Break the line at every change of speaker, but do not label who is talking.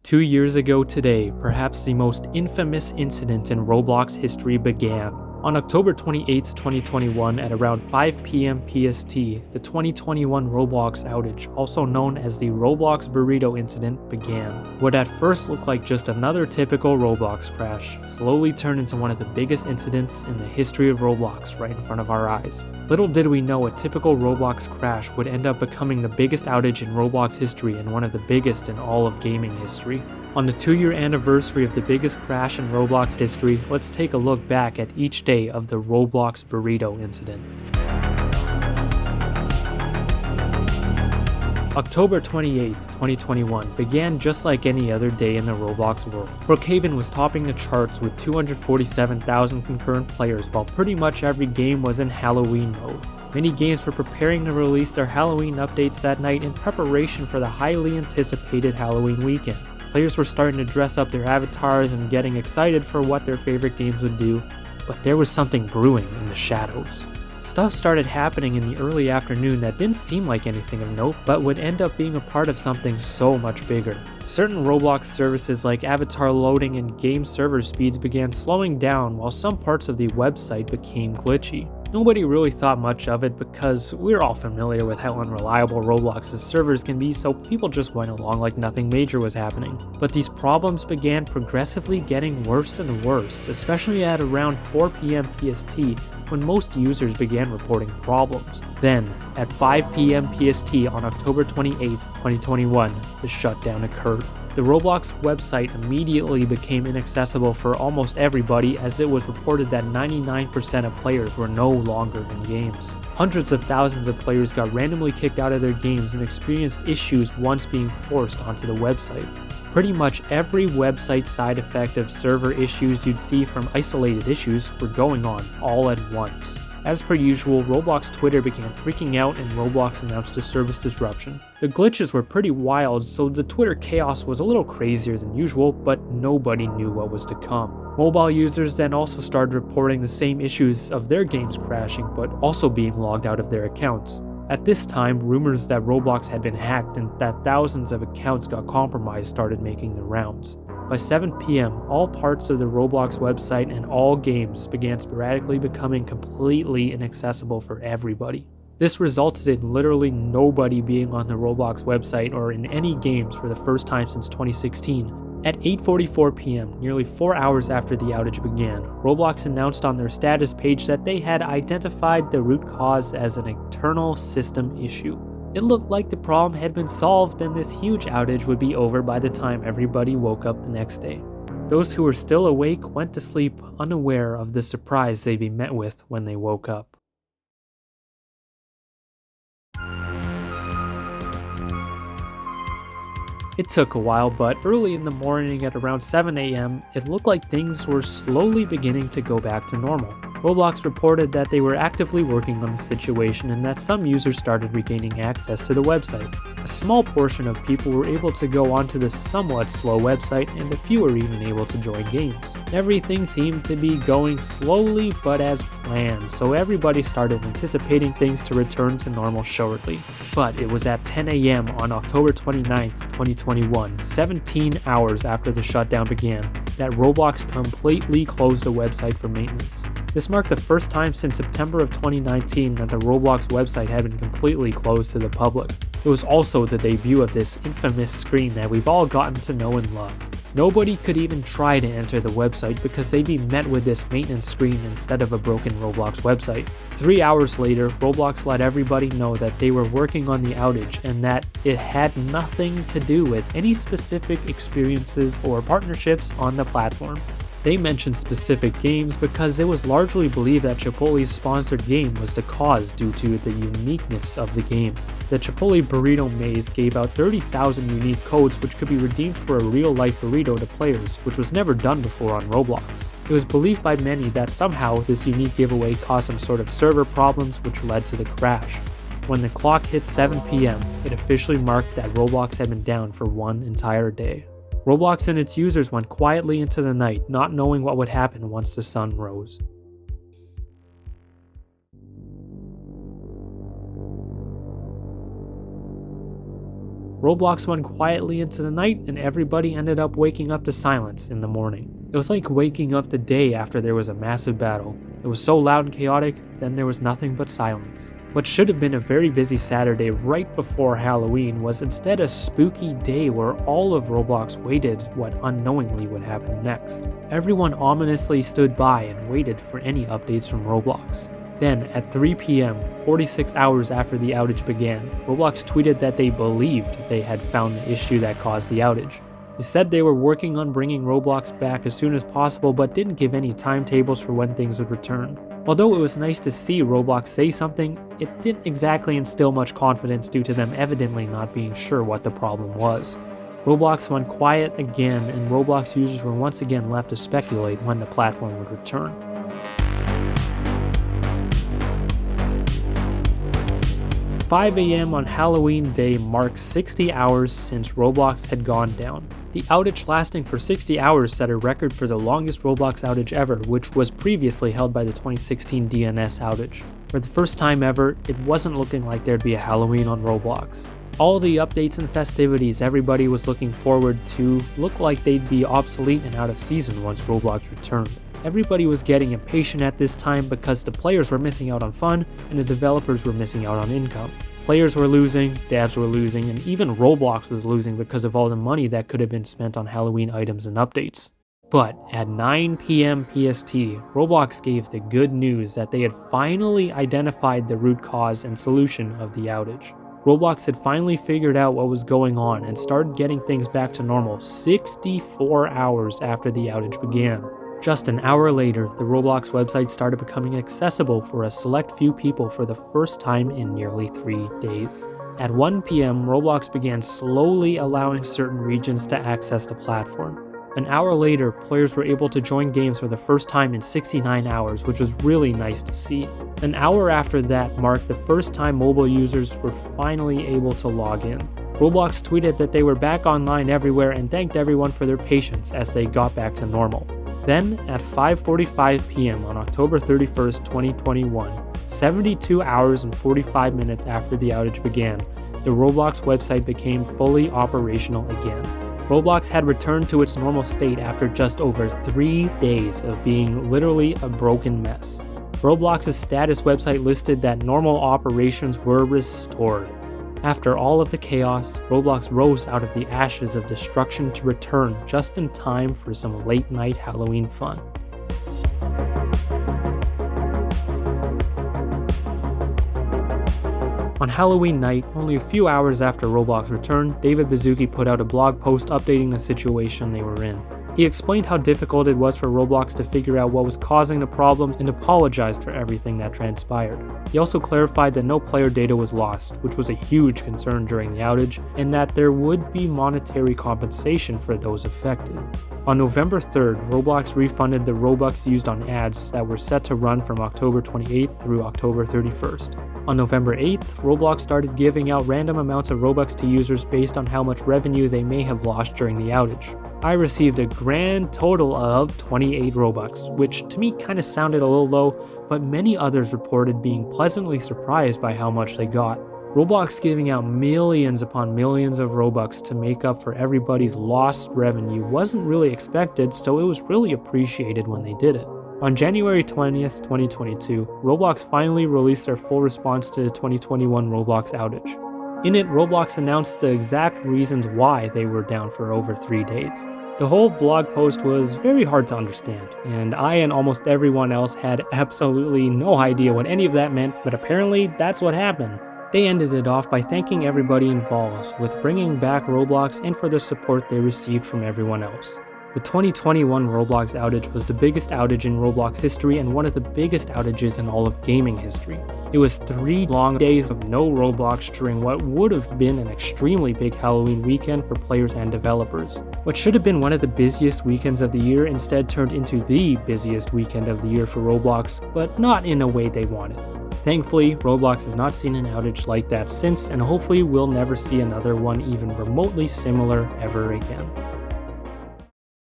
2 years ago today, perhaps the most infamous incident in Roblox history began. On October 28, 2021 at around 5 p.m. PST, the 2021 Roblox Outage, also known as the Roblox Burrito Incident, began. What at first looked like just another typical Roblox crash, slowly turned into one of the biggest incidents in the history of Roblox right in front of our eyes. Little did we know a typical Roblox crash would end up becoming the biggest outage in Roblox history and one of the biggest in all of gaming history. On the 2-year anniversary of the biggest crash in Roblox history, let's take a look back at each day of the Roblox Burrito Incident. October 28, 2021 began just like any other day in the Roblox world. Brookhaven was topping the charts with 247,000 concurrent players while pretty much every game was in Halloween mode. Many games were preparing to release their Halloween updates that night in preparation for the highly anticipated Halloween weekend. Players were starting to dress up their avatars and getting excited for what their favorite games would do, but there was something brewing in the shadows. Stuff started happening in the early afternoon that didn't seem like anything of note, but would end up being a part of something so much bigger. Certain Roblox services like avatar loading and game server speeds began slowing down while some parts of the website became glitchy. Nobody really thought much of it because we're all familiar with how unreliable Roblox's servers can be, so people just went along like nothing major was happening. But these problems began progressively getting worse and worse, especially at around 4 p.m. PST when most users began reporting problems. Then, at 5 p.m. PST on October 28, 2021, the shutdown occurred. The Roblox website immediately became inaccessible for almost everybody as it was reported that 99% of players were no longer in games. Hundreds of thousands of players got randomly kicked out of their games and experienced issues once being forced onto the website. Pretty much every website side effect of server issues you'd see from isolated issues were going on all at once. As per usual, Roblox Twitter began freaking out and Roblox announced a service disruption. The glitches were pretty wild, so the Twitter chaos was a little crazier than usual, but nobody knew what was to come. Mobile users then also started reporting the same issues of their games crashing, but also being logged out of their accounts. At this time, rumors that Roblox had been hacked and that thousands of accounts got compromised started making the rounds. By 7 p.m., all parts of the Roblox website and all games began sporadically becoming completely inaccessible for everybody. This resulted in literally nobody being on the Roblox website or in any games for the first time since 2016. At 8:44 p.m., nearly 4 hours after the outage began, Roblox announced on their status page that they had identified the root cause as an internal system issue. It looked like the problem had been solved and this huge outage would be over by the time everybody woke up the next day. Those who were still awake went to sleep unaware of the surprise they'd be met with when they woke up. It took a while, but early in the morning at around 7 a.m., it looked like things were slowly beginning to go back to normal. Roblox reported that they were actively working on the situation and that some users started regaining access to the website. A small portion of people were able to go onto the somewhat slow website and a few were even able to join games. Everything seemed to be going slowly but as planned, so everybody started anticipating things to return to normal shortly. But it was at 10 a.m. on October 29, 2021, 17 hours after the shutdown began, that Roblox completely closed the website for maintenance. This marked the first time since September of 2019 that the Roblox website had been completely closed to the public. It was also the debut of this infamous screen that we've all gotten to know and love. Nobody could even try to enter the website because they'd be met with this maintenance screen instead of a broken Roblox website. 3 hours later, Roblox let everybody know that they were working on the outage and that it had nothing to do with any specific experiences or partnerships on the platform. They mentioned specific games because it was largely believed that Chipotle's sponsored game was the cause due to the uniqueness of the game. The Chipotle Burrito Maze gave out 30,000 unique codes which could be redeemed for a real-life burrito to players, which was never done before on Roblox. It was believed by many that somehow this unique giveaway caused some sort of server problems which led to the crash. When the clock hit 7 p.m., it officially marked that Roblox had been down for one entire day. Roblox and its users went quietly into the night, not knowing what would happen once the sun rose. Roblox went quietly into the night and everybody ended up waking up to silence in the morning. It was like waking up the day after there was a massive battle. It was so loud and chaotic, then there was nothing but silence. What should have been a very busy Saturday right before Halloween was instead a spooky day where all of Roblox waited what unknowingly would happen next. Everyone ominously stood by and waited for any updates from Roblox. Then, at 3 p.m., 46 hours after the outage began, Roblox tweeted that they believed they had found the issue that caused the outage. They said they were working on bringing Roblox back as soon as possible but didn't give any timetables for when things would return. Although it was nice to see Roblox say something, it didn't exactly instill much confidence due to them evidently not being sure what the problem was. Roblox went quiet again, and Roblox users were once again left to speculate when the platform would return. 5 a.m. on Halloween Day marks 60 hours since Roblox had gone down. The outage lasting for 60 hours set a record for the longest Roblox outage ever, which was previously held by the 2016 DNS outage. For the first time ever, it wasn't looking like there'd be a Halloween on Roblox. All the updates and festivities everybody was looking forward to looked like they'd be obsolete and out of season once Roblox returned. Everybody was getting impatient at this time because the players were missing out on fun and the developers were missing out on income. Players were losing, devs were losing, and even Roblox was losing because of all the money that could have been spent on Halloween items and updates. But at 9 p.m. PST, Roblox gave the good news that they had finally identified the root cause and solution of the outage. Roblox had finally figured out what was going on and started getting things back to normal 64 hours after the outage began. Just an hour later, the Roblox website started becoming accessible for a select few people for the first time in nearly 3 days. At 1 p.m., Roblox began slowly allowing certain regions to access the platform. An hour later, players were able to join games for the first time in 69 hours, which was really nice to see. An hour after that marked the first time mobile users were finally able to log in. Roblox tweeted that they were back online everywhere and thanked everyone for their patience as they got back to normal. Then, at 5:45 p.m. on October 31st, 2021, 72 hours and 45 minutes after the outage began, the Roblox website became fully operational again. Roblox had returned to its normal state after just over 3 days of being literally a broken mess. Roblox's status website listed that normal operations were restored. After all of the chaos, Roblox rose out of the ashes of destruction to return just in time for some late-night Halloween fun. On Halloween night, only a few hours after Roblox returned, David Baszucki put out a blog post updating the situation they were in. He explained how difficult it was for Roblox to figure out what was causing the problems and apologized for everything that transpired. He also clarified that no player data was lost, which was a huge concern during the outage, and that there would be monetary compensation for those affected. On November 3rd, Roblox refunded the Robux used on ads that were set to run from October 28th through October 31st. On November 8th, Roblox started giving out random amounts of Robux to users based on how much revenue they may have lost during the outage. I received a grand total of 28 Robux, which to me kind of sounded a little low, but many others reported being pleasantly surprised by how much they got. Roblox giving out millions upon millions of Robux to make up for everybody's lost revenue wasn't really expected, so it was really appreciated when they did it. On January 20th, 2022, Roblox finally released their full response to the 2021 Roblox outage. In it, Roblox announced the exact reasons why they were down for over 3 days. The whole blog post was very hard to understand, and I and almost everyone else had absolutely no idea what any of that meant, but apparently that's what happened. They ended it off by thanking everybody involved with bringing back Roblox and for the support they received from everyone else. The 2021 Roblox outage was the biggest outage in Roblox history and one of the biggest outages in all of gaming history. It was 3 long days of no Roblox during what would have been an extremely big Halloween weekend for players and developers. What should have been one of the busiest weekends of the year instead turned into the busiest weekend of the year for Roblox, but not in a way they wanted. Thankfully, Roblox has not seen an outage like that since, and hopefully we'll never see another one even remotely similar ever again.